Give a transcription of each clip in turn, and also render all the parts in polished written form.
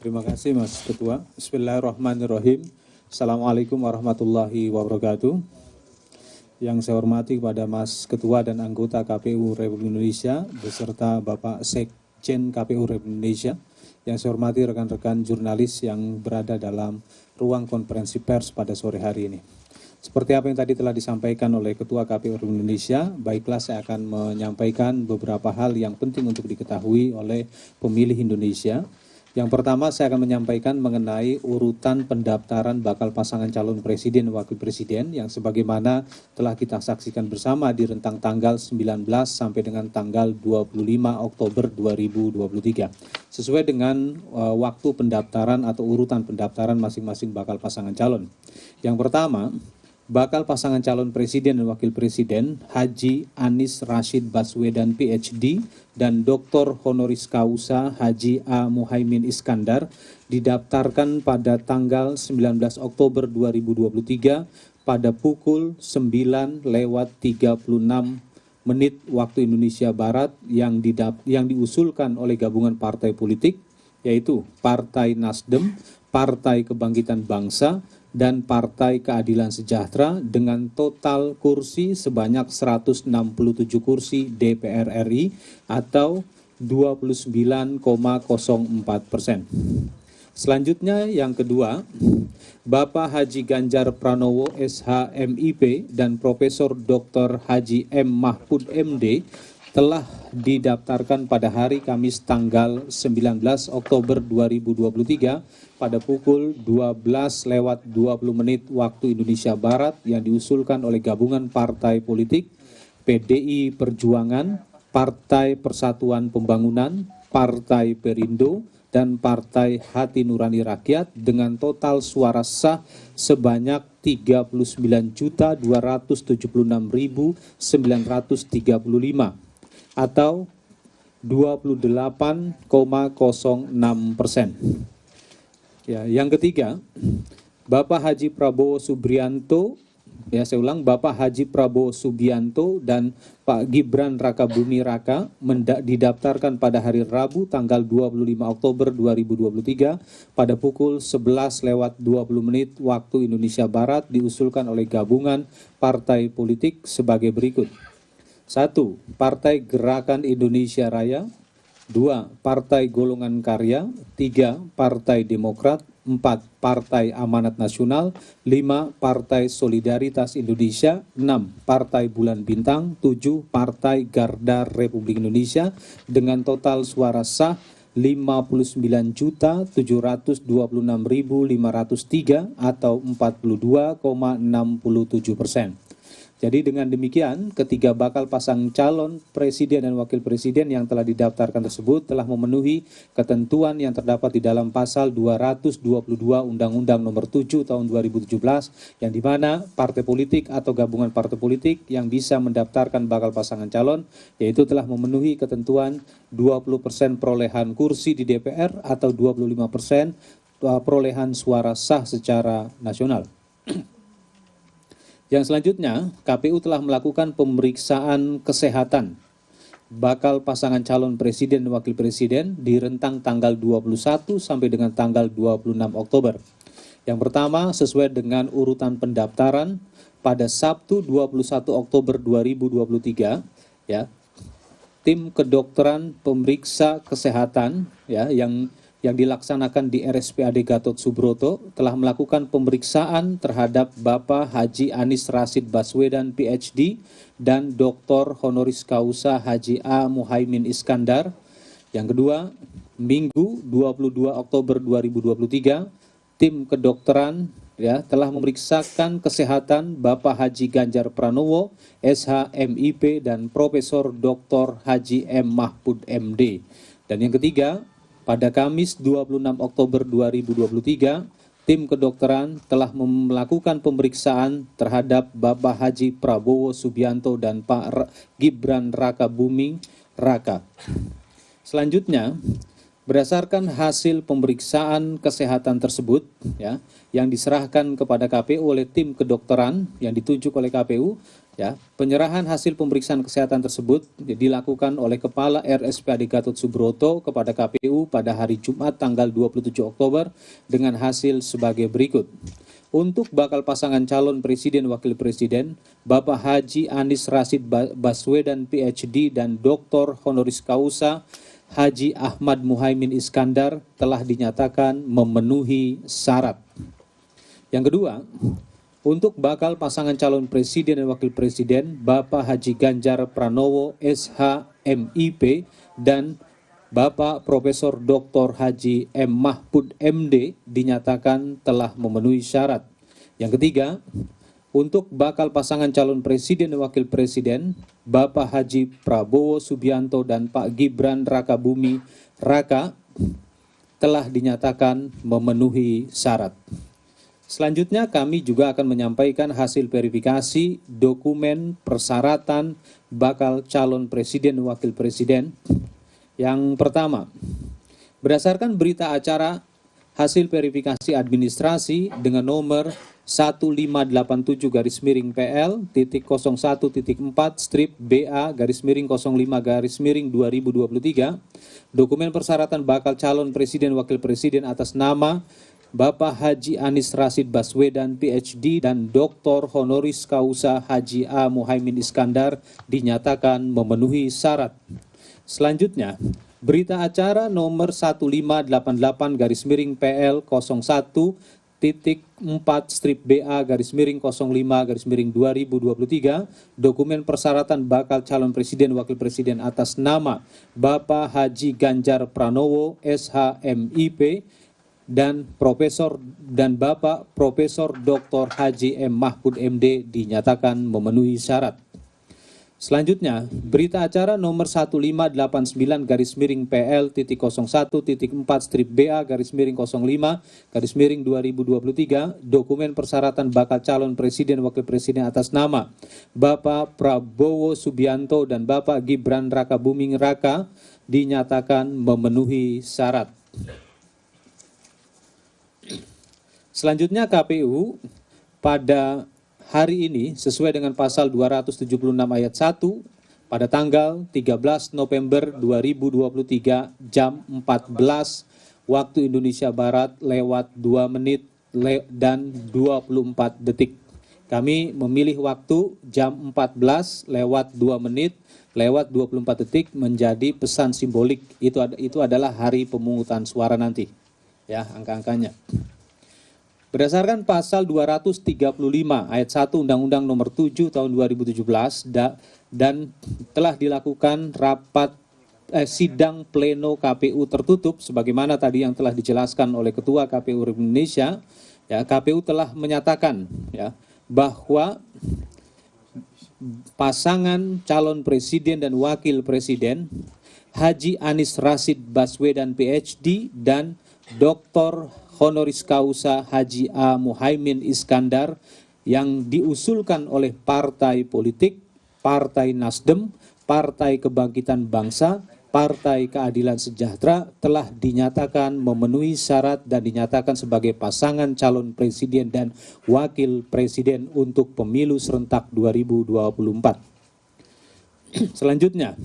Terima kasih Mas Ketua. Bismillahirrahmanirrahim. Assalamualaikum warahmatullahi wabarakatuh. Yang saya hormati kepada Mas Ketua dan anggota KPU Republik Indonesia beserta Bapak Sekjen KPU Republik Indonesia. Yang saya hormati rekan-rekan jurnalis yang berada dalam ruang konferensi pers pada sore hari ini. Seperti apa yang tadi telah disampaikan oleh Ketua KPU Republik Indonesia, baiklah saya akan menyampaikan beberapa hal yang penting untuk diketahui oleh pemilih Indonesia. Yang pertama saya akan menyampaikan mengenai urutan pendaftaran bakal pasangan calon presiden dan wakil presiden yang sebagaimana telah kita saksikan bersama di rentang tanggal 19 sampai dengan tanggal 25 Oktober 2023. Sesuai dengan waktu pendaftaran atau urutan pendaftaran masing-masing bakal pasangan calon. Yang pertama, bakal pasangan calon presiden dan wakil presiden Haji Anies Rashid Baswedan PhD dan Dr. Honoris Causa Haji A. Muhaimin Iskandar didaftarkan pada tanggal 19 Oktober 2023 pada pukul 9:36 waktu Indonesia Barat yang diusulkan oleh gabungan partai politik yaitu Partai Nasdem, Partai Kebangkitan Bangsa, dan Partai Keadilan Sejahtera dengan total kursi sebanyak 167 kursi DPR RI atau 29,04%. Selanjutnya yang kedua, Bapak Haji Ganjar Pranowo SH MIP dan Profesor Dr. Haji M. Mahfud MD telah didaftarkan pada hari Kamis tanggal 19 Oktober 2023 pada pukul 12:20 waktu Indonesia Barat yang diusulkan oleh gabungan partai politik PDI Perjuangan, Partai Persatuan Pembangunan, Partai Perindo, dan Partai Hati Nurani Rakyat dengan total suara sah sebanyak 39.276.935 atau 28,06%. Ya, yang ketiga, Bapak Haji Prabowo Subianto, Bapak Haji Prabowo Subianto dan Pak Gibran Rakabuming Raka didaftarkan pada hari Rabu tanggal 25 Oktober 2023 pada pukul 11:20 waktu Indonesia Barat diusulkan oleh gabungan partai politik sebagai berikut. 1. Partai Gerakan Indonesia Raya. 2. Partai Golongan Karya. 3. Partai Demokrat. 4. Partai Amanat Nasional. 5. Partai Solidaritas Indonesia. 6. Partai Bulan Bintang. 7. Partai Garda Republik Indonesia dengan total suara sah 59.726.503 atau 42,67%. Jadi dengan demikian, ketiga bakal pasang calon presiden dan wakil presiden yang telah didaftarkan tersebut telah memenuhi ketentuan yang terdapat di dalam pasal 222 Undang-Undang Nomor 7 Tahun 2017 yang dimana partai politik atau gabungan partai politik yang bisa mendaftarkan bakal pasangan calon yaitu telah memenuhi ketentuan 20% perolehan kursi di DPR atau 25% perolehan suara sah secara nasional. Yang selanjutnya, KPU telah melakukan pemeriksaan kesehatan bakal pasangan calon presiden dan wakil presiden di rentang tanggal 21 sampai dengan tanggal 26 Oktober. Yang pertama, sesuai dengan urutan pendaftaran pada Sabtu 21 Oktober 2023, tim kedokteran pemeriksa kesehatan yang dilaksanakan di RSPAD Gatot Subroto telah melakukan pemeriksaan terhadap Bapak Haji Anies Rashid Baswedan PhD dan Dr. Honoris Causa Haji A. Muhaimin Iskandar. Yang kedua, Minggu 22 Oktober 2023, tim kedokteran telah memeriksakan kesehatan Bapak Haji Ganjar Pranowo SH MIP dan Profesor Dr. Haji M. Mahfud MD. Dan yang ketiga, pada Kamis 26 Oktober 2023, tim kedokteran telah melakukan pemeriksaan terhadap Bapak Haji Prabowo Subianto dan Pak Gibran Rakabuming Raka. Selanjutnya, Berdasarkan hasil pemeriksaan kesehatan tersebut, ya, yang diserahkan kepada KPU oleh tim kedokteran yang ditunjuk oleh KPU, ya, penyerahan hasil pemeriksaan kesehatan tersebut dilakukan oleh Kepala RSPAD Gatot Subroto kepada KPU pada hari Jumat tanggal 27 Oktober dengan hasil sebagai berikut. Untuk bakal pasangan calon presiden wakil presiden, Bapak Haji Anies Rashid Baswedan PhD dan Dr. Honoris Causa Haji Ahmad Muhaimin Iskandar telah dinyatakan memenuhi syarat. Yang kedua, untuk bakal pasangan calon presiden dan wakil presiden, Bapak Haji Ganjar Pranowo SH MIP dan Bapak Profesor Dr. Haji M. Mahfud MD dinyatakan telah memenuhi syarat. Yang ketiga, untuk bakal pasangan calon presiden dan wakil presiden, Bapak Haji Prabowo Subianto dan Pak Gibran Rakabuming Raka telah dinyatakan memenuhi syarat. Selanjutnya kami juga akan menyampaikan hasil verifikasi dokumen persyaratan bakal calon presiden dan wakil presiden. Yang pertama, berdasarkan berita acara hasil verifikasi administrasi dengan nomor 1587-4/BA-05-2023, dokumen persyaratan bakal calon presiden wakil presiden atas nama Bapak Haji Anies Rashid Baswedan PhD dan Dr. Honoris Causa Haji A. Muhaimin Iskandar dinyatakan memenuhi syarat. Selanjutnya, berita acara nomor 1588-4/BA-05-2023, dokumen persyaratan bakal calon presiden wakil presiden atas nama Bapak Haji Ganjar Pranowo SH MIP dan Bapak Profesor Dr. Haji M. Mahfud MD dinyatakan memenuhi syarat. Selanjutnya, berita acara nomor 1589-PL.01.4/BA-05-2023, dokumen persyaratan bakal calon presiden wakil presiden atas nama Bapak Prabowo Subianto dan Bapak Gibran Rakabuming Raka dinyatakan memenuhi syarat. Selanjutnya KPU pada hari ini sesuai dengan pasal 276 ayat 1 pada tanggal 13 November 2023 jam 14 waktu Indonesia Barat lewat 2 menit dan 24 detik. Kami memilih waktu jam 14 lewat 2 menit lewat 24 detik menjadi pesan simbolik. Itu adalah hari pemungutan suara nanti. Ya, angka-angkanya. Berdasarkan pasal 235 ayat 1 Undang-Undang Nomor 7 Tahun 2017 dan telah dilakukan sidang pleno KPU tertutup sebagaimana tadi yang telah dijelaskan oleh Ketua KPU Republik Indonesia, ya, KPU telah menyatakan, ya, bahwa pasangan calon presiden dan wakil presiden Haji Anies Rashid Baswedan PhD dan Dr. Honoris Causa Haji A. Muhaimin Iskandar yang diusulkan oleh partai politik, Partai Nasdem, Partai Kebangkitan Bangsa, Partai Keadilan Sejahtera telah dinyatakan memenuhi syarat dan dinyatakan sebagai pasangan calon presiden dan wakil presiden untuk pemilu serentak 2024. Selanjutnya,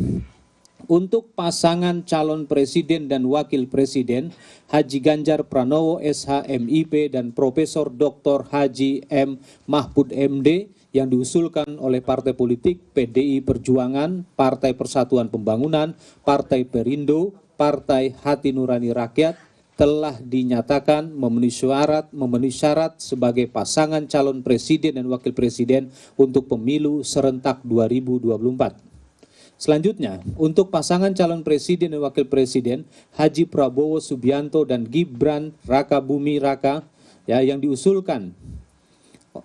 untuk pasangan calon presiden dan wakil presiden Haji Ganjar Pranowo SH MIP dan Profesor Dr. Haji M. Mahfud MD yang diusulkan oleh partai politik PDI Perjuangan, Partai Persatuan Pembangunan, Partai Perindo, Partai Hati Nurani Rakyat telah dinyatakan memenuhi syarat sebagai pasangan calon presiden dan wakil presiden untuk pemilu serentak 2024. Selanjutnya, untuk pasangan calon presiden dan wakil presiden Haji Prabowo Subianto dan Gibran Rakabuming Raka, ya, yang diusulkan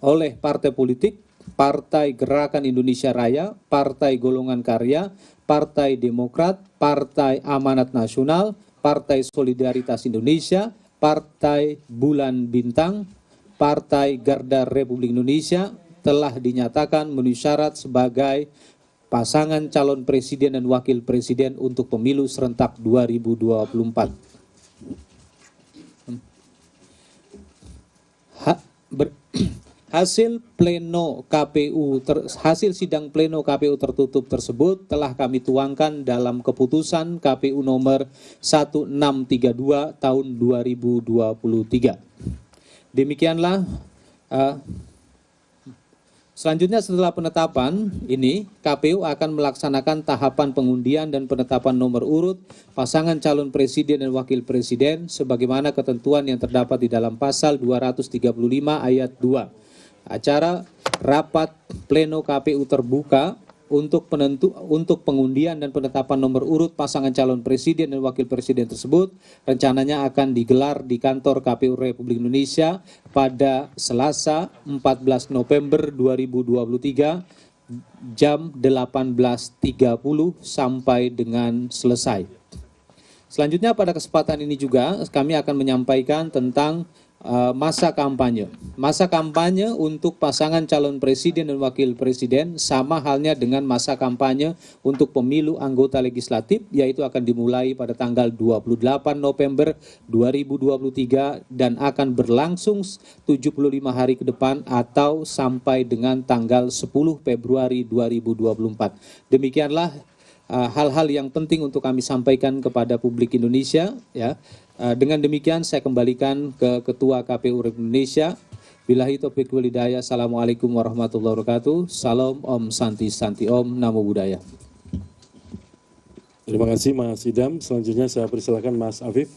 oleh partai politik Partai Gerakan Indonesia Raya, Partai Golongan Karya, Partai Demokrat, Partai Amanat Nasional, Partai Solidaritas Indonesia, Partai Bulan Bintang, Partai Garda Republik Indonesia telah dinyatakan memenuhi syarat sebagai pasangan calon presiden dan wakil presiden untuk pemilu serentak 2024. Hasil sidang pleno KPU tertutup tersebut telah kami tuangkan dalam keputusan KPU nomor 1632 tahun 2023. Demikianlah. Selanjutnya setelah penetapan ini, KPU akan melaksanakan tahapan pengundian dan penetapan nomor urut pasangan calon presiden dan wakil presiden sebagaimana ketentuan yang terdapat di dalam pasal 235 ayat 2. Acara rapat pleno KPU terbuka untuk pengundian dan penetapan nomor urut pasangan calon presiden dan wakil presiden tersebut rencananya akan digelar di kantor KPU Republik Indonesia pada Selasa 14 November 2023 jam 18.30 sampai dengan selesai. Selanjutnya pada kesempatan ini juga kami akan menyampaikan tentang masa kampanye. Masa kampanye untuk pasangan calon presiden dan wakil presiden sama halnya dengan masa kampanye untuk pemilu anggota legislatif, yaitu akan dimulai pada tanggal 28 November 2023 dan akan berlangsung 75 hari ke depan atau sampai dengan tanggal 10 Februari 2024. Demikianlah hal-hal yang penting untuk kami sampaikan kepada publik Indonesia, ya. Dengan demikian saya kembalikan ke Ketua KPU Republik Indonesia. Billahi taufiq wal hidayah. Assalamualaikum warahmatullahi wabarakatuh. Salam Om Santi Santi Om. Namo Buddhaya. Terima kasih Mas Idham. Selanjutnya saya persilakan Mas Afif.